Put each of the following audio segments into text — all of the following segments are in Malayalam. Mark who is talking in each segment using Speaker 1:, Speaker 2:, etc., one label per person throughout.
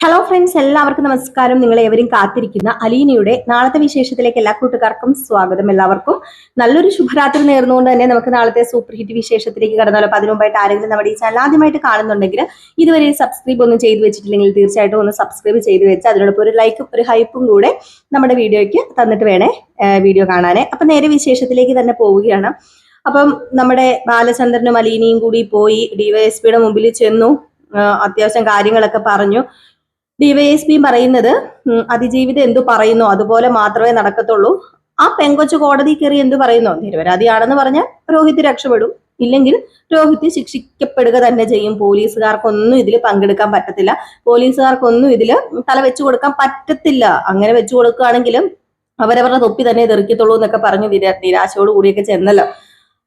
Speaker 1: ഹലോ ഫ്രണ്ട്സ്, എല്ലാവർക്കും നമസ്കാരം. നിങ്ങളെ ഏവരും കാത്തിരിക്കുന്ന അലീനയുടെ നാളത്തെ വിശേഷത്തിലേക്ക് എല്ലാ കൂട്ടുകാർക്കും സ്വാഗതം. എല്ലാവർക്കും നല്ലൊരു ശുഭരാത്രി നേർന്നുകൊണ്ട് തന്നെ നമുക്ക് നാളത്തെ സൂപ്പർ ഹിറ്റ് വിശേഷത്തിലേക്ക് കടന്നാലോ. അപ്പൊ അതിനു മുമ്പായിട്ട് ആരെങ്കിലും നമ്മുടെ ഈ ചാനൽ ആദ്യമായിട്ട് കാണുന്നുണ്ടെങ്കിൽ ഇതുവരെ സബ്സ്ക്രൈബ് ഒന്നും ചെയ്തു വെച്ചിട്ടില്ലെങ്കിൽ തീർച്ചയായിട്ടും ഒന്ന് സബ്സ്ക്രൈബ് ചെയ്ത് വെച്ച് അതിനോടൊപ്പം ഒരു ലൈക്കും ഒരു ഹൈപ്പും കൂടെ നമ്മുടെ വീഡിയോയ്ക്ക് തന്നിട്ട് വേണേ വീഡിയോ കാണാനേ. അപ്പൊ നേരെ വിശേഷത്തിലേക്ക് തന്നെ പോവുകയാണ്. അപ്പം നമ്മുടെ ബാലചന്ദ്രനും അലീനയും കൂടി പോയി ഡിവൈഎസ്പിയുടെ മുമ്പിൽ ചെന്നു. അത്യാവശ്യം കാര്യങ്ങളൊക്കെ പറഞ്ഞു. ഡിവൈഎസ്പിയും പറയുന്നത് അതിജീവിതം എന്തു പറയുന്നു അതുപോലെ മാത്രമേ നടക്കത്തുള്ളൂ. ആ പെങ്കൊച്ചു കോടതി കയറി എന്തു പറയുന്നു, നിരപരാധിയാണെന്ന് പറഞ്ഞാൽ രോഹിത് രക്ഷപ്പെടും, ഇല്ലെങ്കിൽ രോഹിത് ശിക്ഷിക്കപ്പെടുക തന്നെ ചെയ്യും. പോലീസുകാർക്കൊന്നും ഇതിൽ പങ്കെടുക്കാൻ പറ്റത്തില്ല, പോലീസുകാർക്കൊന്നും ഇതിൽ തല വെച്ചു കൊടുക്കാൻ പറ്റത്തില്ല. അങ്ങനെ വെച്ചു കൊടുക്കുകയാണെങ്കിലും അവരവരുടെ തൊപ്പി തന്നെ തെറിക്കത്തുള്ളൂ എന്നൊക്കെ പറഞ്ഞു നിരാശയോട് കൂടിയൊക്കെ ചെന്നല്ലോ.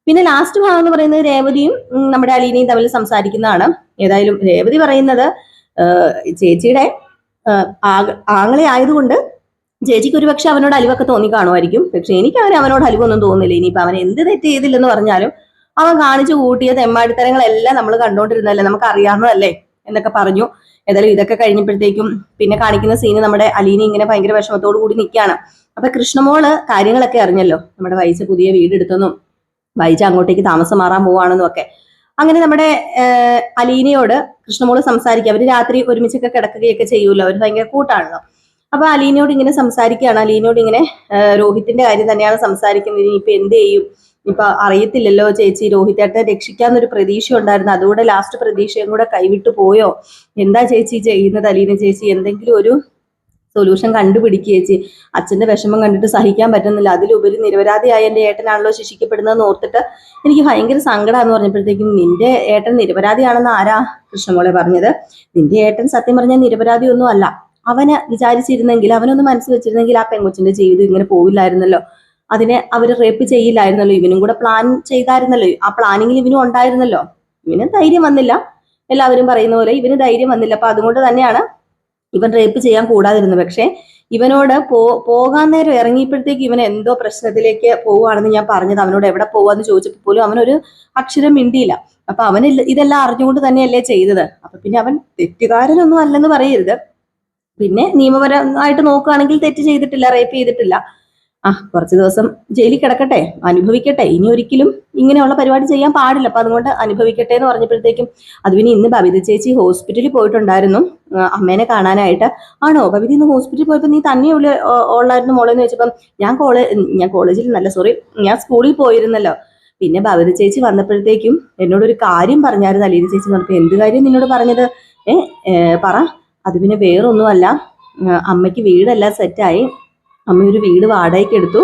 Speaker 1: പിന്നെ ലാസ്റ്റ് ഭാഗം എന്ന് പറയുന്നത് രേവതിയും നമ്മുടെ അലീനയും തമ്മിൽ സംസാരിക്കുന്നതാണ്. ഏതായാലും രേവതി പറയുന്നത് ചേച്ചിയുടെ ആങ്ങളെ ആയതുകൊണ്ട് ചേച്ചിക്ക് ഒരുപക്ഷെ അവനോട് അലിവൊക്കെ തോന്നി കാണുമായിരിക്കും. പക്ഷെ എനിക്ക് അവനോട് അലിവൊന്നും തോന്നില്ല. ഇനിയിപ്പോ അവൻ എന്ത് തെറ്റ് ചെയ്തില്ലെന്ന് പറഞ്ഞാലും അവൻ കാണിച്ചു കൂട്ടിയ തെമ്മാടിത്തരങ്ങളെല്ലാം നമ്മൾ കണ്ടോണ്ടിരുന്നല്ലേ, നമുക്ക് അറിയാവുന്നതല്ലേ എന്നൊക്കെ പറഞ്ഞു. ഏതായാലും ഇതൊക്കെ കഴിഞ്ഞപ്പോഴത്തേക്കും പിന്നെ കാണിക്കുന്ന സീന് നമ്മുടെ അലീന ഇങ്ങനെ ഭയങ്കര വിഷമത്തോടു കൂടി നിൽക്കുകയാണ്. അപ്പൊ കൃഷ്ണമോള് കാര്യങ്ങളൊക്കെ അറിഞ്ഞല്ലോ, നമ്മുടെ വൈജ പുതിയ വീടെടുത്തെന്നും വൈജ അങ്ങോട്ടേക്ക് താമസം മാറാൻ പോവാണെന്നും ഒക്കെ. അങ്ങനെ നമ്മുടെ അലീനയോട് കൃഷ്ണമോള് സംസാരിക്കുക. അവര് രാത്രി ഒരുമിച്ചൊക്കെ കിടക്കുകയൊക്കെ ചെയ്യൂല്ലോ, അവർ ഭയങ്കര കൂട്ടാണല്ലോ. അപ്പൊ അലീനയോട് ഇങ്ങനെ സംസാരിക്കുകയാണ്. അലീനയോട് ഇങ്ങനെ രോഹിത്തിന്റെ കാര്യം തന്നെയാണ് സംസാരിക്കുന്നത്. ഇനിയിപ്പൊ എന്ത് ചെയ്യും, ഇപ്പൊ അറിയത്തില്ലല്ലോ ചേച്ചി, രോഹിതേട്ടനെ രക്ഷിക്കാന്നൊരു പ്രതീക്ഷ ഉണ്ടായിരുന്നു, അതുകൂടെ ലാസ്റ്റ് പ്രതീക്ഷയും കൂടെ കൈവിട്ടു പോയോ, എന്താ ചേച്ചി ചെയ്യുന്നത് അലീന ചേച്ചി, എന്തെങ്കിലും ഒരു സൊല്യൂഷൻ കണ്ടുപിടിക്കുക ചേച്ചി. അച്ഛന്റെ വിഷമം കണ്ടിട്ട് സഹിക്കാൻ പറ്റുന്നില്ല, അതിലുപരി നിരപരാധിയായ എന്റെ ഏട്ടനാണല്ലോ ശിക്ഷിക്കപ്പെടുന്നതെന്ന് ഓർത്തിട്ട് എനിക്ക് ഭയങ്കര സങ്കടമാണെന്ന് പറഞ്ഞപ്പോഴത്തേക്കും, നിന്റെ ഏട്ടൻ നിരപരാധിയാണെന്ന് ആരാ കൃഷ്ണമോളെ പറഞ്ഞത്? നിന്റെ ഏട്ടൻ സത്യം പറഞ്ഞാൽ നിരപരാധിയൊന്നും അല്ല. അവന് വിചാരിച്ചിരുന്നെങ്കിൽ, അവനൊന്ന് മനസ്സ് വെച്ചിരുന്നെങ്കിൽ ആ പെങ്കൊച്ചിന്റെ ജീവിതം ഇങ്ങനെ പോവില്ലായിരുന്നല്ലോ, അതിനെ അവര് റേപ്പ് ചെയ്യില്ലായിരുന്നല്ലോ, ഇവനും കൂടെ പ്ലാൻ ചെയ്തായിരുന്നല്ലോ, ആ പ്ലാനിങ്ങിൽ ഇവനും ഉണ്ടായിരുന്നല്ലോ. ഇവന് ധൈര്യം വന്നില്ല, എല്ലാവരും പറയുന്ന പോലെ ഇവന് ധൈര്യം വന്നില്ല. അപ്പൊ അതുകൊണ്ട് തന്നെയാണ് ഇവൻ റേപ്പ് ചെയ്യാൻ കൂടാതിരുന്നത്. പക്ഷെ ഇവനോട് പോകാൻ നേരം ഇറങ്ങിയപ്പോഴത്തേക്ക് ഇവൻ എന്തോ പ്രശ്നത്തിലേക്ക് പോവുകയാണെന്ന് ഞാൻ പറഞ്ഞത്. അവനോട് എവിടെ പോവാന്ന് ചോദിച്ചപ്പോൾ പോലും അവനൊരു അക്ഷരം മിണ്ടിയില്ല. അപ്പൊ അവൻ ഇതെല്ലാം അറിഞ്ഞുകൊണ്ട് തന്നെയല്ലേ ചെയ്തത്. അപ്പൊ പിന്നെ അവൻ തെറ്റുകാരനൊന്നും അല്ലെന്ന് പറയരുത്. പിന്നെ നിയമപരമായിട്ട് നോക്കുകയാണെങ്കിൽ തെറ്റ് ചെയ്തിട്ടില്ല, റേപ്പ് ചെയ്തിട്ടില്ല. കുറച്ച് ദിവസം ജയിലിൽ കിടക്കട്ടെ, അനുഭവിക്കട്ടെ, ഇനി ഒരിക്കലും ഇങ്ങനെയുള്ള പരിപാടി ചെയ്യാൻ പാടില്ല, അപ്പൊ അതുകൊണ്ട് അനുഭവിക്കട്ടെ എന്ന് പറഞ്ഞപ്പോഴത്തേക്കും അത് പിന്നെ ഇന്ന് ബബിത ചേച്ചി ഹോസ്പിറ്റലിൽ പോയിട്ടുണ്ടായിരുന്നു അമ്മേനെ കാണാനായിട്ട്. ആണോ ബബിത ഇന്ന് ഹോസ്പിറ്റലിൽ പോയപ്പോ നീ തന്നെ ഉള്ളായിരുന്നു മോളെന്ന് ചോദിച്ചപ്പം ഞാൻ കോളേജിൽ നല്ല ഞാൻ സ്കൂളിൽ പോയിരുന്നല്ലോ. പിന്നെ ബബിത ചേച്ചി വന്നപ്പോഴത്തേക്കും എന്നോടൊരു കാര്യം പറഞ്ഞായിരുന്നു അലീന ചേച്ചി പറഞ്ഞപ്പോ, എന്ത് കാര്യം നിന്നോട് പറഞ്ഞത്? പറ. അത് പിന്നെ വേറൊന്നുമല്ല, അമ്മയ്ക്ക് വീടെല്ലാം സെറ്റായി, അമ്മ ഒരു വീട് വാടകയ്ക്ക് എടുത്തു,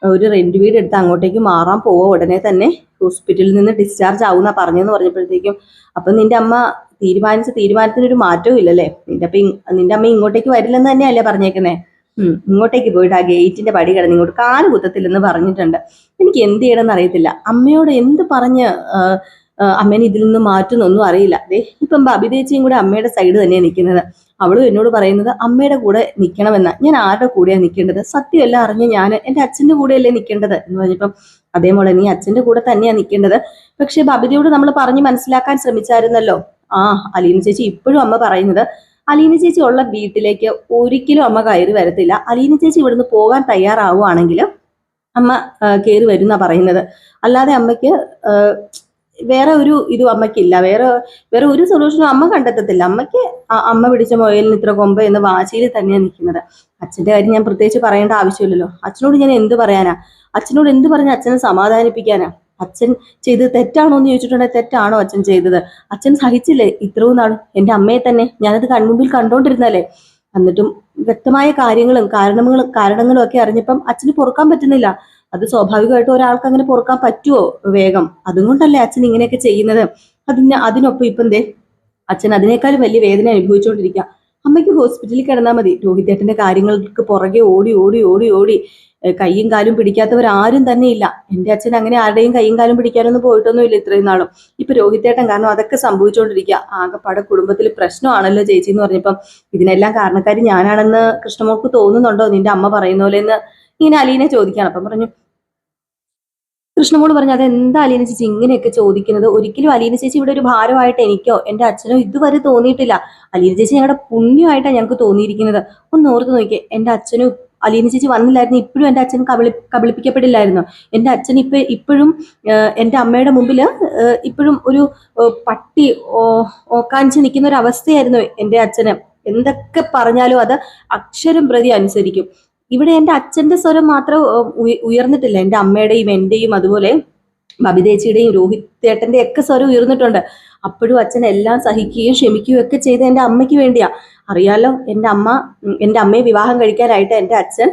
Speaker 1: ഒരു റെന്റ് വീട് എടുത്ത് അങ്ങോട്ടേക്ക് മാറാൻ പോവോ, ഉടനെ തന്നെ ഹോസ്പിറ്റലിൽ നിന്ന് ഡിസ്ചാർജ് ആവുന്ന പറഞ്ഞെന്ന് പറഞ്ഞപ്പോഴത്തേക്കും, അപ്പൊ നിന്റെ അമ്മ തീരുമാനത്തിനൊരു മാറ്റവും ഇല്ലല്ലേ? നിന്റെ അമ്മ ഇങ്ങോട്ടേക്ക് വരില്ലെന്ന് തന്നെയല്ലേ പറഞ്ഞേക്കുന്നേ? ഇങ്ങോട്ടേക്ക് പോയിട്ട് ആ ഗേറ്റിന്റെ പടി കിടന്ന് ഇങ്ങോട്ട് കാല് കുത്തത്തില്ലെന്ന് പറഞ്ഞിട്ടുണ്ട്. എനിക്ക് എന്ത് ചെയ്യണമെന്ന് അറിയത്തില്ല. അമ്മയോട് എന്ത് പറഞ്ഞ് അമ്മേനെ ഇതിൽ നിന്ന് മാറ്റുന്നൊന്നും അറിയില്ല. ഇപ്പം ബബിതേച്ചിയും കൂടെ അമ്മയുടെ സൈഡ് തന്നെയാണ് നിൽക്കുന്നത്. അവളും എന്നോട് പറയുന്നത് അമ്മയുടെ കൂടെ നിൽക്കണമെന്ന. ഞാൻ ആരുടെ കൂടെയാണ് നിൽക്കേണ്ടത്? സത്യമെല്ലാം അറിഞ്ഞ് ഞാൻ എൻ്റെ അച്ഛൻ്റെ കൂടെയല്ലേ നിൽക്കേണ്ടത് എന്ന് പറഞ്ഞപ്പം, അതേപോലെ നീ അച്ഛൻ്റെ കൂടെ തന്നെയാണ് നിൽക്കേണ്ടത്. പക്ഷെ ബബിതയോട് നമ്മൾ പറഞ്ഞ് മനസ്സിലാക്കാൻ ശ്രമിച്ചായിരുന്നല്ലോ. അലീന ചേച്ചി ഇപ്പോഴും അമ്മ പറയുന്നത്, അലീന ചേച്ചി ഉള്ള വീട്ടിലേക്ക് ഒരിക്കലും അമ്മ കയറി വരത്തില്ല. അലീന ചേച്ചി ഇവിടുന്ന് പോകാൻ തയ്യാറാവുകയാണെങ്കിൽ അമ്മ കയറി വരുന്ന പറയുന്നത്. അല്ലാതെ അമ്മയ്ക്ക് വേറെ ഒരു ഇതും അമ്മയ്ക്കില്ല, വേറെ ഒരു സൊല്യൂഷനും അമ്മ കണ്ടെത്തത്തില്ല. അമ്മയ്ക്ക് അമ്മ പിടിച്ച മുയലിന് ഇത്ര കൊമ്പ് എന്ന വാശിയിൽ തന്നെയാണ് നിൽക്കുന്നത്. അച്ഛന്റെ കാര്യം ഞാൻ പ്രത്യേകിച്ച് പറയേണ്ട ആവശ്യമില്ലല്ലോ. അച്ഛനോട് ഞാൻ എന്ത് പറയാനാ? അച്ഛനോട് എന്ത് പറഞ്ഞ് അച്ഛനെ സമാധാനിപ്പിക്കാനാ? അച്ഛൻ ചെയ്തത് തെറ്റാണോ എന്ന് ചോദിച്ചിട്ടുണ്ടെങ്കിൽ തെറ്റാണോ അച്ഛൻ ചെയ്തത്? അച്ഛൻ സഹിച്ചില്ലേ ഇത്രയും നാളും എൻ്റെ അമ്മയെ തന്നെ? ഞാനത് കൺമുമ്പിൽ കണ്ടോണ്ടിരുന്നല്ലേ? എന്നിട്ടും വ്യക്തമായ കാര്യങ്ങളും കാരണങ്ങളും ഒക്കെ അറിഞ്ഞപ്പം അച്ഛന് പൊറുക്കാൻ പറ്റുന്നില്ല. അത് സ്വാഭാവികമായിട്ടും ഒരാൾക്ക് അങ്ങനെ പൊറുക്കാൻ പറ്റുമോ വേഗം? അതുകൊണ്ടല്ലേ അച്ഛൻ ഇങ്ങനെയൊക്കെ ചെയ്യുന്നത്. അതിനൊപ്പം ഇപ്പം എന്തേ അച്ഛൻ അതിനേക്കാളും വലിയ വേദന അനുഭവിച്ചുകൊണ്ടിരിക്കുക. അമ്മയ്ക്ക് ഹോസ്പിറ്റലിൽ കിടന്നാൽ മതി. രോഹിതേട്ടന്റെ കാര്യങ്ങൾക്ക് പുറകെ ഓടി ഓടി ഓടി ഓടി കൈയും കാലും പിടിക്കാത്തവരാരും തന്നെ ഇല്ല. എൻ്റെ അച്ഛൻ അങ്ങനെ ആരുടെയും കൈയും കാലും പിടിക്കാനൊന്നും പോയിട്ടൊന്നുമില്ല ഇത്രയും നാളും. ഇപ്പൊ രോഹിതേട്ടൻ കാരണം അതൊക്കെ സംഭവിച്ചുകൊണ്ടിരിക്കുക. ആകെപ്പാടെ കുടുംബത്തിൽ പ്രശ്നമാണല്ലോ ചേച്ചി എന്ന് പറഞ്ഞപ്പം, ഇതിനെല്ലാം കാരണക്കാരി ഞാനാണെന്ന് കൃഷ്ണമോൾക്ക് തോന്നുന്നുണ്ടോ നിന്റെ അമ്മ പറയുന്ന പോലെ എന്ന് ഇങ്ങനെ അലീനെ ചോദിക്കുകയാണ്. അപ്പം പറഞ്ഞു, കൃഷ്ണമോള് പറഞ്ഞു, അതെന്താ അലീന ചേച്ചി ഇങ്ങനെയൊക്കെ ചോദിക്കുന്നത്? ഒരിക്കലും അലീന ചേച്ചി ഇവിടെ ഒരു ഭാരമായിട്ട് എനിക്കോ എന്റെ അച്ഛനോ ഇതുവരെ തോന്നിയിട്ടില്ല. അലീന ചേച്ചി ഞങ്ങളുടെ പുണ്യമായിട്ടാണ് ഞങ്ങൾക്ക് തോന്നിയിരിക്കുന്നത്. ഒന്ന് ഓർത്ത് നോക്കിയേ, എന്റെ അച്ഛനും അലീന ചേച്ചി വന്നില്ലായിരുന്നു ഇപ്പോഴും എന്റെ അച്ഛൻ കബളിപ്പിക്കപ്പെടില്ലായിരുന്നു. എന്റെ അച്ഛൻ ഇപ്പോഴും എന്റെ അമ്മയുടെ മുമ്പിൽ ഇപ്പോഴും ഒരു പട്ടി ഓക്കാനിച്ച് നിൽക്കുന്ന ഒരു അവസ്ഥയായിരുന്നു എന്റെ അച്ഛന്. എന്തൊക്കെ പറഞ്ഞാലും അത് അക്ഷരം പ്രതി അനുസരിക്കും. ഇവിടെ എന്റെ അച്ഛന്റെ സ്വരം മാത്രം ഉയർന്നിട്ടില്ല, എന്റെ അമ്മയുടെയും എന്റെയും അതുപോലെ ബബിതേച്ചിയുടെയും രോഹിത് ചേട്ടന്റെ ഒക്കെ സ്വരം ഉയർന്നിട്ടുണ്ട്. അപ്പോഴും അച്ഛൻ എല്ലാം സഹിക്കുകയും ക്ഷമിക്കുകയും ഒക്കെ ചെയ്ത് എന്റെ അമ്മയ്ക്ക് വേണ്ടിയാ. അറിയാലോ, എന്റെ അമ്മയെ വിവാഹം കഴിക്കാനായിട്ട് എന്റെ അച്ഛൻ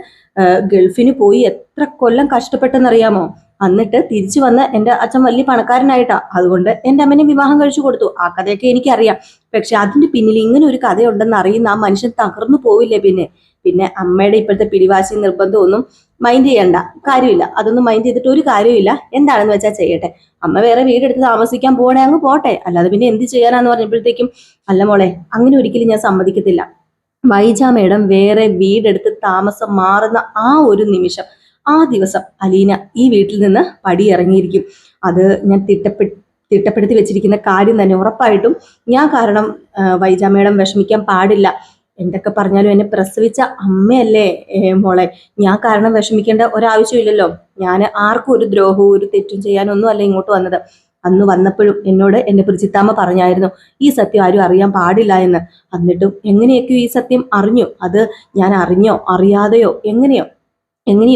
Speaker 1: ഗൾഫിന് പോയി എത്ര കൊല്ലം കഷ്ടപ്പെട്ടെന്നറിയാമോ? എന്നിട്ട് തിരിച്ചു വന്ന് എന്റെ അച്ഛൻ വലിയ പണക്കാരനായിട്ടാ. അതുകൊണ്ട് എന്റെ അമ്മനെ വിവാഹം കഴിച്ചു കൊടുത്തു. ആ കഥയൊക്കെ എനിക്കറിയാം. പക്ഷെ അതിന്റെ പിന്നിൽ ഇങ്ങനെ ഒരു കഥയുണ്ടെന്ന് അറിയുന്ന ആ മനുഷ്യൻ തകർന്നു പോവില്ലേ? പിന്നെ അമ്മയുടെ ഇപ്പോഴത്തെ പിടിവാശി നിർബന്ധമൊന്നും മൈൻഡ് ചെയ്യണ്ട, കാര്യമില്ല. അതൊന്നും മൈൻഡ് ചെയ്തിട്ട് ഒരു കാര്യമില്ല. എന്താണെന്ന് വെച്ചാൽ ചെയ്യട്ടെ. അമ്മ വേറെ വീടെടുത്ത് താമസിക്കാൻ പോകണേ അങ്ങ് പോട്ടെ, അല്ലാതെ പിന്നെ എന്ത് ചെയ്യാനാന്ന് പറഞ്ഞപ്പോഴത്തേക്കും, അല്ല മോളെ, അങ്ങനെ ഒരിക്കലും ഞാൻ സമ്മതിക്കത്തില്ല. വൈജ മേഡം വേറെ വീടെടുത്ത് താമസം മാറുന്ന ആ ഒരു നിമിഷം, ആ ദിവസം അലീന ഈ വീട്ടിൽ നിന്ന് പടിയിറങ്ങിയിരിക്കും. അത് ഞാൻ തിട്ടപ്പെടുത്തി വെച്ചിരിക്കുന്ന കാര്യം തന്നെ. ഉറപ്പായിട്ടും ഞാൻ കാരണം വൈജ മേഡം വിഷമിക്കാൻ പാടില്ല. എന്തൊക്കെ പറഞ്ഞാലും എന്നെ പ്രസവിച്ച അമ്മയല്ലേ മോളെ, ഞാൻ കാരണം വിഷമിക്കേണ്ട ഒരാവശ്യമില്ലല്ലോ. ഞാൻ ആർക്കും ഒരു ദ്രോഹവും ഒരു തെറ്റും ചെയ്യാനൊന്നും അല്ല ഇങ്ങോട്ട് വന്നത്. അന്ന് വന്നപ്പോഴും എന്നോട് എന്റെ പ്രിജിത്താമ്മ പറഞ്ഞായിരുന്നു ഈ സത്യം ആരും അറിയാൻ പാടില്ല എന്ന്. എന്നിട്ടും എങ്ങനെയൊക്കെയോ ഈ സത്യം അറിഞ്ഞു. അത് ഞാൻ അറിഞ്ഞോ അറിയാതെയോ എങ്ങനെയോ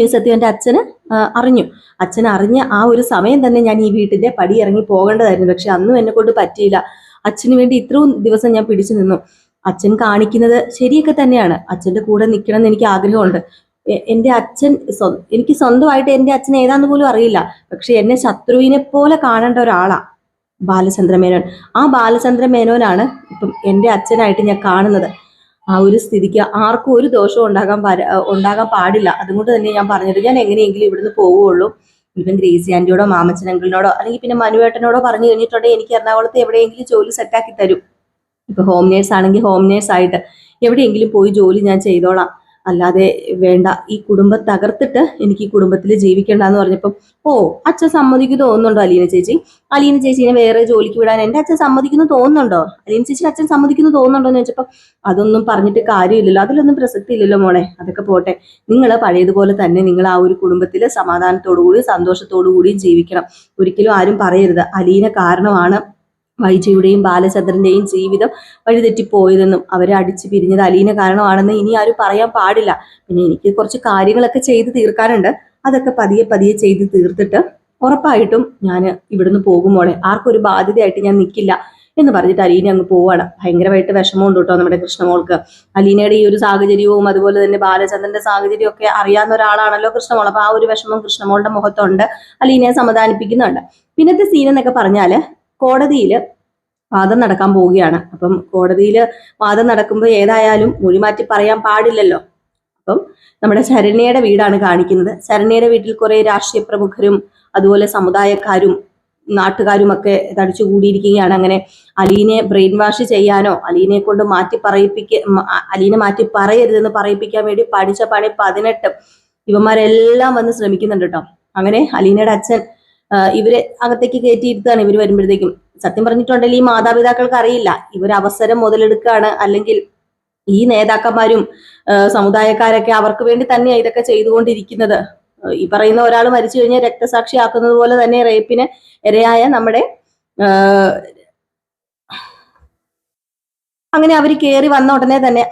Speaker 1: ഈ സത്യം എൻ്റെ അച്ഛന് അറിഞ്ഞു. അച്ഛൻ അറിഞ്ഞ ആ ഒരു സമയം തന്നെ ഞാൻ ഈ വീട്ടിന്റെ പടി ഇറങ്ങി പോകേണ്ടതായിരുന്നു. പക്ഷെ അന്നും എന്നെ കൊണ്ട് പറ്റിയില്ല. അച്ഛന് വേണ്ടി ഇത്രയും ദിവസം ഞാൻ പിടിച്ചു നിന്നു. അച്ഛൻ കാണിക്കുന്നത് ശരിയൊക്കെ തന്നെയാണ്. അച്ഛന്റെ കൂടെ നിൽക്കണം എന്ന് എനിക്ക് ആഗ്രഹമുണ്ട്. എൻ്റെ അച്ഛൻ എനിക്ക് സ്വന്തമായിട്ട് എൻ്റെ അച്ഛൻ ഏതാന്ന് പോലും അറിയില്ല. പക്ഷെ എന്നെ ശത്രുവിനെ പോലെ കാണേണ്ട ഒരാളാ ബാലചന്ദ്ര മേനോൻ. ആ ബാലചന്ദ്ര മേനോനാണ് ഇപ്പം എൻ്റെ അച്ഛനായിട്ട് ഞാൻ കാണുന്നത്. ആ ഒരു സ്ഥിതിക്ക് ആർക്കും ഒരു ദോഷവും ഉണ്ടാകാൻ പാടില്ല. അതുകൊണ്ട് തന്നെ ഞാൻ പറഞ്ഞത്, ഞാൻ എങ്ങനെയെങ്കിലും ഇവിടുന്ന് പോവുകയുള്ളൂ. ഇവൻ ഗ്രേസി ആന്റിയോടോ മാമച്ചൻ അങ്കിളിനോടോ അല്ലെങ്കിൽ പിന്നെ മനുവേട്ടനോടോ പറഞ്ഞു കഴിഞ്ഞിട്ടുണ്ടെങ്കിൽ എനിക്ക് എറണാകുളത്ത് എവിടെയെങ്കിലും ജോലി സെറ്റാക്കി തരും. ഇപ്പൊ ഹോം നേഴ്സ് ആണെങ്കിൽ ഹോം നേഴ്സ് ആയിട്ട് എവിടെയെങ്കിലും പോയി ജോലി ഞാൻ ചെയ്തോളാം. അല്ലാതെ വേണ്ട, ഈ കുടുംബം തകർത്തിട്ട് എനിക്ക് ഈ കുടുംബത്തിൽ ജീവിക്കണ്ടെന്ന് പറഞ്ഞപ്പം, ഓ അച്ഛൻ സമ്മതിക്കുന്നു തോന്നുന്നുണ്ടോ അലീന ചേച്ചീനെ വേറെ ജോലിക്ക് വിടാൻ എൻ്റെ അച്ഛൻ സമ്മതിക്കുന്നു തോന്നുന്നുണ്ടോ? അലീന ചേച്ചിക്ക് അച്ഛൻ സമ്മതിക്കുന്നു തോന്നുന്നുണ്ടോ എന്ന് വെച്ചപ്പോൾ, അതൊന്നും പറഞ്ഞിട്ട് കാര്യമില്ലല്ലോ, അതിലൊന്നും പ്രസക്തി ഇല്ലല്ലോ മോളെ, അതൊക്കെ പോട്ടെ. നിങ്ങൾ പഴയതുപോലെ തന്നെ നിങ്ങൾ ആ ഒരു കുടുംബത്തിൽ സമാധാനത്തോടുകൂടി സന്തോഷത്തോടുകൂടിയും ജീവിക്കണം. ഒരിക്കലും ആരും പറയരുത് അലീന കാരണമാണ് വൈജയുടെയും ബാലചന്ദ്രന്റെയും ജീവിതം വഴിതെറ്റിപ്പോയതെന്നും അവരെ അടിച്ചു പിരിഞ്ഞത് അലീന കാരണമാണെന്ന് ഇനി ആരും പറയാൻ പാടില്ല. പിന്നെ എനിക്ക് കുറച്ച് കാര്യങ്ങളൊക്കെ ചെയ്ത് തീർക്കാനുണ്ട്. അതൊക്കെ പതിയെ ചെയ്ത് തീർത്തിട്ട് ഉറപ്പായിട്ടും ഞാൻ ഇവിടുന്ന് പോകുമ്പോളെ ആർക്കും ഒരു ബാധ്യതയായിട്ട് ഞാൻ നിൽക്കില്ല എന്ന് പറഞ്ഞിട്ട് അലീന അങ്ങ് പോവാണ്. ഭയങ്കരമായിട്ട് വിഷമമുണ്ട് കേട്ടോ നമ്മുടെ കൃഷ്ണമോൾക്ക്. അലീനയുടെ ഈ ഒരു സാഹചര്യവും അതുപോലെ തന്നെ ബാലചന്ദ്രന്റെ സാഹചര്യവും ഒക്കെ അറിയാവുന്ന ഒരാളാണല്ലോ കൃഷ്ണമോൾ. അപ്പൊ ആ ഒരു വിഷമം കൃഷ്ണമോളുടെ മുഖത്തുണ്ട്. അലീനയെ സമാധാനിപ്പിക്കുന്നുണ്ട്. പിന്നത്തെ സീൻ എന്നൊക്കെ പറഞ്ഞാല് കോടതിയിൽ വാദം നടക്കാൻ പോവുകയാണ്. അപ്പം കോടതിയിൽ വാദം നടക്കുമ്പോൾ ഏതായാലും മൊഴിമാറ്റി പറയാൻ പാടില്ലല്ലോ. അപ്പം നമ്മുടെ ശരണ്യയുടെ വീടാണ് കാണിക്കുന്നത്. ശരണ്യയുടെ വീട്ടിൽ കുറെ രാഷ്ട്രീയ പ്രമുഖരും അതുപോലെ സമുദായക്കാരും നാട്ടുകാരും ഒക്കെ തടിച്ചുകൂടിയിരിക്കുകയാണ്. അങ്ങനെ അലീനെ ബ്രെയിൻ വാഷ് ചെയ്യാനോ അലീനെ കൊണ്ട് അലീനെ മാറ്റി പറയരുതെന്ന് പറയിപ്പിക്കാൻ വേണ്ടി പഠിച്ച പണി 18 ഇവന്മാരെല്ലാം വന്ന് ശ്രമിക്കുന്നുണ്ട് കേട്ടോ. അങ്ങനെ അലീനയുടെ അച്ഛൻ ഇവരെ അകത്തേക്ക് കയറ്റിയിരുത്താണ്. ഇവർ വരുമ്പോഴത്തേക്കും സത്യം പറഞ്ഞിട്ടുണ്ടെങ്കിൽ ഈ മാതാപിതാക്കൾക്ക് അറിയില്ല ഇവർ അവസരം മുതലെടുക്കുകയാണ്, അല്ലെങ്കിൽ ഈ നേതാക്കന്മാരും സമുദായക്കാരൊക്കെ അവർക്ക് വേണ്ടി തന്നെയാണ് ഇതൊക്കെ ചെയ്തുകൊണ്ടിരിക്കുന്നത്. ഈ പറയുന്ന ഒരാൾ മരിച്ചു കഴിഞ്ഞാൽ രക്തസാക്ഷിയാക്കുന്നത് പോലെ തന്നെ റേപ്പിന് ഇരയായ നമ്മുടെ അങ്ങനെ അവർ കയറി വന്ന ഉടനെ തന്നെ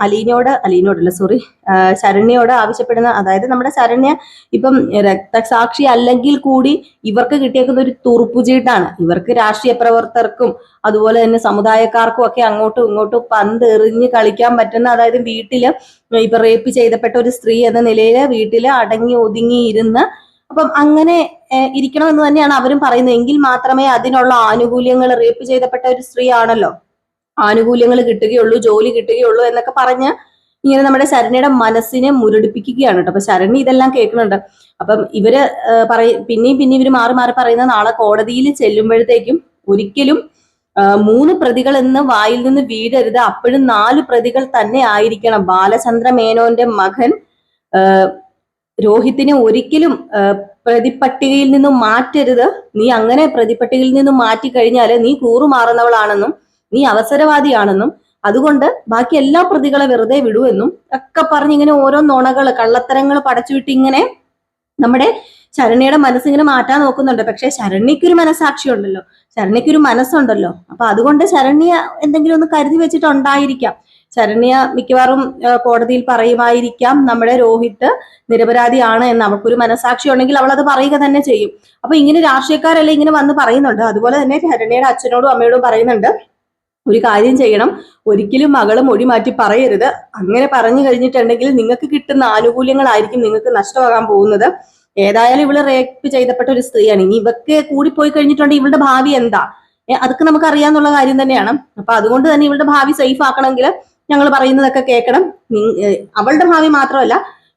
Speaker 1: ശരണ്യയോട് ആവശ്യപ്പെടുന്ന, അതായത് നമ്മുടെ ശരണ്യ ഇപ്പം രക്തസാക്ഷി അല്ലെങ്കിൽ കൂടി ഇവർക്ക് കിട്ടിയേക്കുന്ന ഒരു തുറുപ്പുചീട്ടാണ്. ഇവർക്ക് രാഷ്ട്രീയ പ്രവർത്തകർക്കും അതുപോലെ തന്നെ സമുദായക്കാർക്കും ഒക്കെ അങ്ങോട്ടും ഇങ്ങോട്ടും പന്ത് എറിഞ്ഞ് കളിക്കാൻ പറ്റുന്ന, അതായത് വീട്ടില് ഇപ്പൊ റേപ്പ് ചെയ്തപ്പെട്ട ഒരു സ്ത്രീ എന്ന നിലയില് വീട്ടില് അടങ്ങി ഒതുങ്ങി ഇരുന്ന് അപ്പം അങ്ങനെ ഇരിക്കണമെന്ന് തന്നെയാണ് അവരും പറയുന്നത്. എങ്കിൽ മാത്രമേ അതിനുള്ള ആനുകൂല്യങ്ങൾ, റേപ്പ് ചെയ്തപ്പെട്ട ഒരു സ്ത്രീ ആണല്ലോ, ആനുകൂല്യങ്ങൾ കിട്ടുകയുള്ളൂ, ജോലി കിട്ടുകയുള്ളൂ എന്നൊക്കെ പറഞ്ഞ് ഇങ്ങനെ നമ്മുടെ ശരണ്യയുടെ മനസ്സിനെ മുരടിപ്പിക്കുകയാണ് കേട്ടോ. അപ്പൊ ശരണ്യ ഇതെല്ലാം കേൾക്കുന്നുണ്ട്. അപ്പം ഇവര് പിന്നെയും ഇവര് മാറി മാറി പറയുന്ന, നാളെ കോടതിയിൽ ചെല്ലുമ്പോഴത്തേക്കും ഒരിക്കലും 3 പ്രതികൾ എന്ന് വായിൽ നിന്ന് വീഴരുത്, അപ്പോഴും 4 പ്രതികൾ തന്നെ ആയിരിക്കണം. ബാലചന്ദ്ര മേനോന്റെ മകൻ രോഹിത്തിനെ ഒരിക്കലും പ്രതിപട്ടികയിൽ നിന്നും മാറ്റരുത്, നീ അങ്ങനെ പ്രതിപട്ടികയിൽ നിന്നും മാറ്റി കഴിഞ്ഞാൽ നീ കൂറുമാറുന്നവളാണെന്നും നീ അവസരവാദിയാണെന്നും അതുകൊണ്ട് ബാക്കി എല്ലാ പ്രതികളെ വെറുതെ വിടൂ എന്നും ഒക്കെ പറഞ്ഞ് ഇങ്ങനെ ഓരോ നുണകള് കള്ളത്തരങ്ങൾ പടച്ചുവിട്ട് ഇങ്ങനെ നമ്മുടെ ശരണ്യയുടെ മനസ്സിങ്ങനെ മാറ്റാൻ നോക്കുന്നുണ്ട്. പക്ഷെ ശരണ്യക്കൊരു മനസാക്ഷി ഉണ്ടല്ലോ, ശരണ്യക്കൊരു മനസ്സുണ്ടല്ലോ. അപ്പൊ അതുകൊണ്ട് ശരണ്യ എന്തെങ്കിലും ഒന്ന് കരുതി വെച്ചിട്ടുണ്ടായിരിക്കാം. ശരണ്യ മിക്കവാറും കോടതിയിൽ പറയുമായിരിക്കാം നമ്മുടെ രോഹിത് നിരപരാധിയാണ് എന്ന്. അവൾക്കൊരു മനസാക്ഷി ഉണ്ടെങ്കിൽ അവൾ അത് പറയുക തന്നെ ചെയ്യും. അപ്പൊ ഇങ്ങനെ രാഷ്ട്രീയക്കാരെല്ലാം ഇങ്ങനെ വന്ന് പറയുന്നുണ്ട്. അതുപോലെ തന്നെ ശരണ്യയുടെ അച്ഛനോടും അമ്മയോടും പറയുന്നുണ്ട്, ഒരു കാര്യം ചെയ്യണം, ഒരിക്കലും മകള് മൊഴി മാറ്റി പറയരുത്. അങ്ങനെ പറഞ്ഞു കഴിഞ്ഞിട്ടുണ്ടെങ്കിൽ നിങ്ങൾക്ക് കിട്ടുന്ന ആനുകൂല്യങ്ങളായിരിക്കും നിങ്ങൾക്ക് നഷ്ടമാകാൻ പോകുന്നത്. ഏതായാലും ഇവള് റേപ്പ് ചെയ്തപ്പെട്ട ഒരു സ്ത്രീയാണ്. ഇനി ഇവക്ക് കൂടിപ്പോയി കഴിഞ്ഞിട്ടുണ്ടെങ്കിൽ ഇവളുടെ ഭാവി എന്താ, അതൊക്കെ നമുക്ക് അറിയാന്നുള്ള കാര്യം തന്നെയാണ്. അപ്പൊ അതുകൊണ്ട് തന്നെ ഇവളുടെ ഭാവി സേഫ് ആക്കണമെങ്കിൽ ഞങ്ങൾ പറയുന്നതൊക്കെ കേൾക്കണം. അവളുടെ ഭാവി മാത്രമല്ല,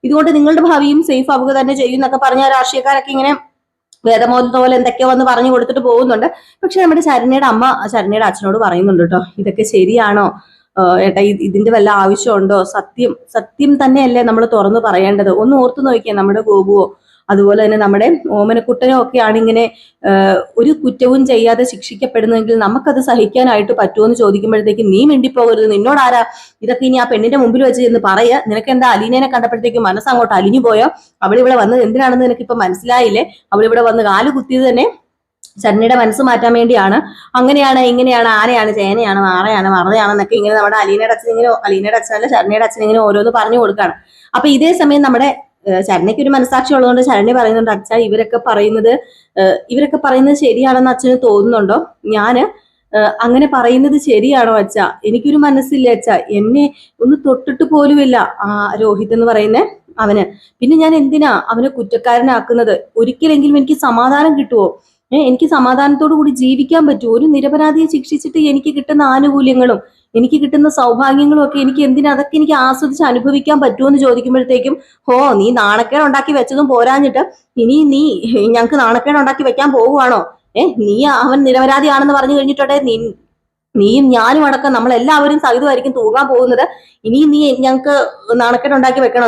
Speaker 1: ഇതുകൊണ്ട് നിങ്ങളുടെ ഭാവിയും സേഫ് ആവുക തന്നെ ചെയ്യും എന്നൊക്കെ പറഞ്ഞ രാഷ്ട്രീയക്കാരൊക്കെ ഇങ്ങനെ വേദമോദത്തെ പോലെ എന്തൊക്കെയോ വന്ന് പറഞ്ഞു കൊടുത്തിട്ട് പോകുന്നുണ്ട്. പക്ഷെ നമ്മുടെ ശരണ്യയുടെ അമ്മ ശരണ്യയുടെ അച്ഛനോട് പറയുന്നുണ്ട് കേട്ടോ, ഇതൊക്കെ ശരിയാണോ ഏട്ടാ, ഇതിന്റെ വല്ല ആവശ്യമുണ്ടോ? സത്യം തന്നെയല്ലേ നമ്മൾ തുറന്നു പറയേണ്ടത്? ഒന്ന് ഓർത്തു നോക്കിയാൽ നമ്മുടെ ഗോപുവോ അതുപോലെ തന്നെ നമ്മുടെ ഓമനക്കുട്ടനോ ഒക്കെയാണ് ഇങ്ങനെ ഒരു കുറ്റവും ചെയ്യാതെ ശിക്ഷിക്കപ്പെടുന്നതെങ്കിൽ നമുക്കത് സഹിക്കാനായിട്ട് പറ്റുമോ എന്ന് ചോദിക്കുമ്പോഴത്തേക്ക് നീ മിണ്ടിപ്പോകരുത്, നിന്നോടാരാ ഇതൊക്കെ ഇനി ആ പെണ്ണിന്റെ മുമ്പിൽ വെച്ച് എന്ന് പറയാ, നിനക്ക് എന്താ അലീനേനെ കണ്ടപ്പോഴത്തേക്ക് മനസ്സങ്ങോട്ട് അലിഞ്ഞു പോയോ? അവളിവിടെ വന്നത് എന്തിനാണെന്ന് നിനക്ക് ഇപ്പൊ മനസ്സിലായില്ലേ? അവളിവിടെ വന്ന് കാല് കുത്തിയത് തന്നെ ശരണ്യയുടെ മനസ്സ് മാറ്റാൻ വേണ്ടിയാണ്. അങ്ങനെയാണ് ഇങ്ങനെയാണ്, ആരെയാണ് ചേനയാണ് മാറയാണ് മറതയാണെന്നൊക്കെ ഇങ്ങനെ നമ്മുടെ അലീനയുടെ അച്ഛനല്ല ശരണ്യയുടെ അച്ഛൻ ഇങ്ങനെ ഓരോന്ന് പറഞ്ഞു കൊടുക്കുകയാണ്. അപ്പൊ ഇതേ സമയം നമ്മുടെ ശരണ്യക്ക് ഒരു മനസാക്ഷി ഉള്ളതുകൊണ്ട് ശരണ്യ പറയുന്നുണ്ട്, അച്ഛ ഇവരൊക്കെ പറയുന്നത് ശരിയാണെന്ന് അച്ഛന് തോന്നുന്നുണ്ടോ? ഞാന് അങ്ങനെ പറയുന്നത് ശരിയാണോ അച്ഛ? എനിക്കൊരു മനസ്സില്ല അച്ഛ, എന്നെ ഒന്ന് തൊട്ടിട്ട് പോലുമില്ല ആ രോഹിത് എന്ന് പറയുന്ന അവന്. പിന്നെ ഞാൻ എന്തിനാ അവനെ കുറ്റക്കാരനാക്കുന്നത്? ഒരിക്കലെങ്കിലും എനിക്ക് സമാധാനം കിട്ടുമോ? എനിക്ക് സമാധാനത്തോടു കൂടി ജീവിക്കാൻ പറ്റുമോ? ഒരു നിരപരാധിയെ ശിക്ഷിച്ചിട്ട് എനിക്ക് കിട്ടുന്ന ആനുകൂല്യങ്ങളും എനിക്ക് കിട്ടുന്ന സൗഭാഗ്യങ്ങളും ഒക്കെ എനിക്ക് എന്തിനാ, അതൊക്കെ എനിക്ക് ആസ്വദിച്ച് അനുഭവിക്കാൻ പറ്റുമോ എന്ന് ചോദിക്കുമ്പോഴത്തേക്കും, നീ നാണക്കേട് ഉണ്ടാക്കി വെച്ചതും പോരാഞ്ഞിട്ട് ഇനി നീ ഞങ്ങൾക്ക് നാണക്കേട് ഉണ്ടാക്കി വെക്കാൻ പോവുകയാണോ? നീ അവൻ നിരപരാധിയാണെന്ന് പറഞ്ഞു കഴിഞ്ഞിട്ടുണ്ടെ നീയും ഞാനും അടക്കം നമ്മളെല്ലാവരും സഹിതമായിരിക്കും തൂങ്ങാൻ പോകുന്നത്. ഇനിയും നീ ഞങ്ങൾക്ക് നാണക്കേട് ഉണ്ടാക്കി വെക്കണോ?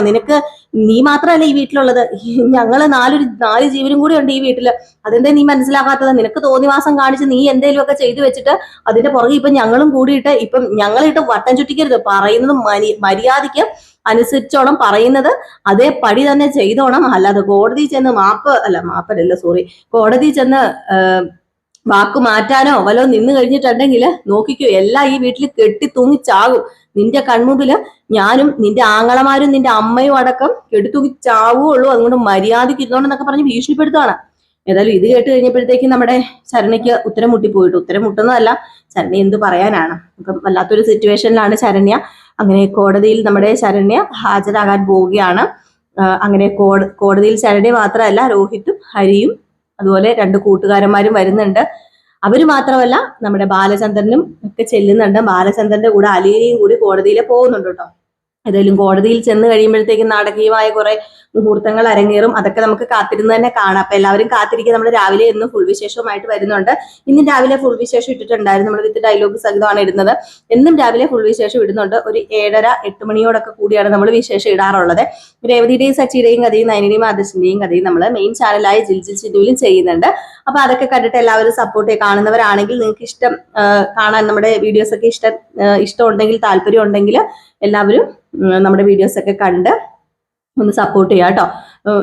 Speaker 1: നീ മാത്രമല്ല ഈ വീട്ടിലുള്ളത്, ഞങ്ങള് നാല് ജീവനും കൂടി ഉണ്ട് ഈ വീട്ടില്. അതെന്തേ നീ മനസ്സിലാക്കാത്തത്? നിനക്ക് തോന്നിവാസം കാണിച്ച് നീ എന്തേലും ഒക്കെ ചെയ്തു വെച്ചിട്ട് അതിന്റെ പുറകെ ഇപ്പൊ ഞങ്ങളും കൂടിയിട്ട് ഞങ്ങളിട്ട് വട്ടം ചുറ്റിക്കരുത്. പറയുന്നത് മര്യാദയ്ക്ക് അനുസരിച്ചോണം, പറയുന്നത് അതേ പടി തന്നെ ചെയ്തോണം. അല്ലാതെ കോടതി ചെന്ന് കോടതി ചെന്ന് വാക്ക് മാറ്റാനോ വല്ലോ നിന്ന് കഴിഞ്ഞിട്ടുണ്ടെങ്കിൽ നോക്കിക്കോ, എല്ലാം ഈ വീട്ടിൽ കെട്ടി തൂങ്ങി ചാകും. നിന്റെ കൺമുമ്പില് ഞാനും നിന്റെ ആങ്ങളമാരും നിന്റെ അമ്മയും അടക്കം കെട്ടിത്തൂങ്ങി ചാവുകയുള്ളൂ. അതുകൊണ്ട് മര്യാദയ്ക്ക് ഇരുന്നോണ്ടെന്നൊക്കെ പറഞ്ഞ് ഭീഷണിപ്പെടുത്തുകയാണ്. ഏതായാലും ഇത് കേട്ട് കഴിഞ്ഞപ്പോഴത്തേക്കും നമ്മുടെ ശരണ്യക്ക് ഉത്തരം മുട്ടിപ്പോയിട്ട്, ഉത്തരം മുട്ടുന്നതല്ല, ശരണ്യ എന്ത് പറയാനാണ്. അപ്പം വല്ലാത്തൊരു സിറ്റുവേഷനിലാണ് ശരണ്യ. അങ്ങനെ കോടതിയിൽ നമ്മുടെ ശരണ്യ ഹാജരാകാൻ പോവുകയാണ്. അങ്ങനെ കോടതിയിൽ ശരണ്യ മാത്രമല്ല രോഹിത്തും ഹരിയും അതുപോലെ 2 കൂട്ടുകാരന്മാരും വരുന്നുണ്ട്. അവര് മാത്രമല്ല നമ്മുടെ ബാലചന്ദ്രനും ഒക്കെ ചെല്ലുന്നുണ്ട്. ബാലചന്ദ്രന്റെ കൂടെ അലീനയും കൂടി കോടതിയിൽ പോകുന്നുണ്ട് കേട്ടോ. ഏതായാലും കോടതിയിൽ ചെന്ന് കഴിയുമ്പോഴത്തേക്കും നാടകീയമായ കുറെ മുഹൂർത്തങ്ങൾ അരങ്ങേറും. അതൊക്കെ നമുക്ക് കാത്തിരുന്ന് തന്നെ കാണാം. അപ്പൊ എല്ലാവരും കാത്തിരിക്കുക. നമ്മൾ രാവിലെ എന്നും ഫുൾ വിശേഷവുമായിട്ട് വരുന്നുണ്ട്. ഇന്നും രാവിലെ ഫുൾ വിശേഷം ഇട്ടിട്ടുണ്ടായിരുന്നു. നമ്മൾ വിത്ത് ഡയലോഗ് സഹിതമാണ് ഇടുന്നത്. എന്നും രാവിലെ ഫുൾ വിശേഷം ഇടുന്നുണ്ട്. ഒരു 7:30-8 മണിയോടൊക്കെ കൂടിയാണ് നമ്മൾ വിശേഷം ഇടാറുള്ളത്. രേവതിയുടെയും സച്ചിയുടെയും കഥയും നയനിയുടെയും ആദർശിന്റെയും കഥയും നമ്മൾ മെയിൻ ചാനലായ ജിൽജിൽ ചിന്നുവിലും ചെയ്യുന്നുണ്ട്. അപ്പൊ അതൊക്കെ കണ്ടിട്ട് എല്ലാവരും സപ്പോർട്ട് കാണുന്നവരാണെങ്കിൽ, നിങ്ങൾക്ക് ഇഷ്ടം കാണാൻ നമ്മുടെ വീഡിയോസ് ഒക്കെ ഇഷ്ടം ഉണ്ടെങ്കിൽ, താല്പര്യം ഉണ്ടെങ്കിൽ എല്ലാവരും നമ്മുടെ വീഡിയോസ് ഒക്കെ കണ്ട് ഒന്ന് സപ്പോർട്ട് ചെയ്യാം കേട്ടോ.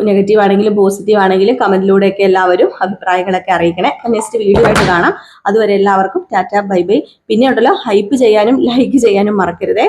Speaker 1: നെഗറ്റീവ് ആണെങ്കിലും പോസിറ്റീവ് ആണെങ്കിലും കമന്റിലൂടെയൊക്കെ എല്ലാവരും അഭിപ്രായങ്ങളൊക്കെ അറിയിക്കണേ. നെക്സ്റ്റ് വീഡിയോ ആയിട്ട് കാണാം. അതുവരെ എല്ലാവർക്കും ടാറ്റ ബൈ ബൈ. പിന്നെ ഉണ്ടല്ലോ, ഹൈപ്പ് ചെയ്യാനും ലൈക്ക് ചെയ്യാനും മറക്കരുതേ.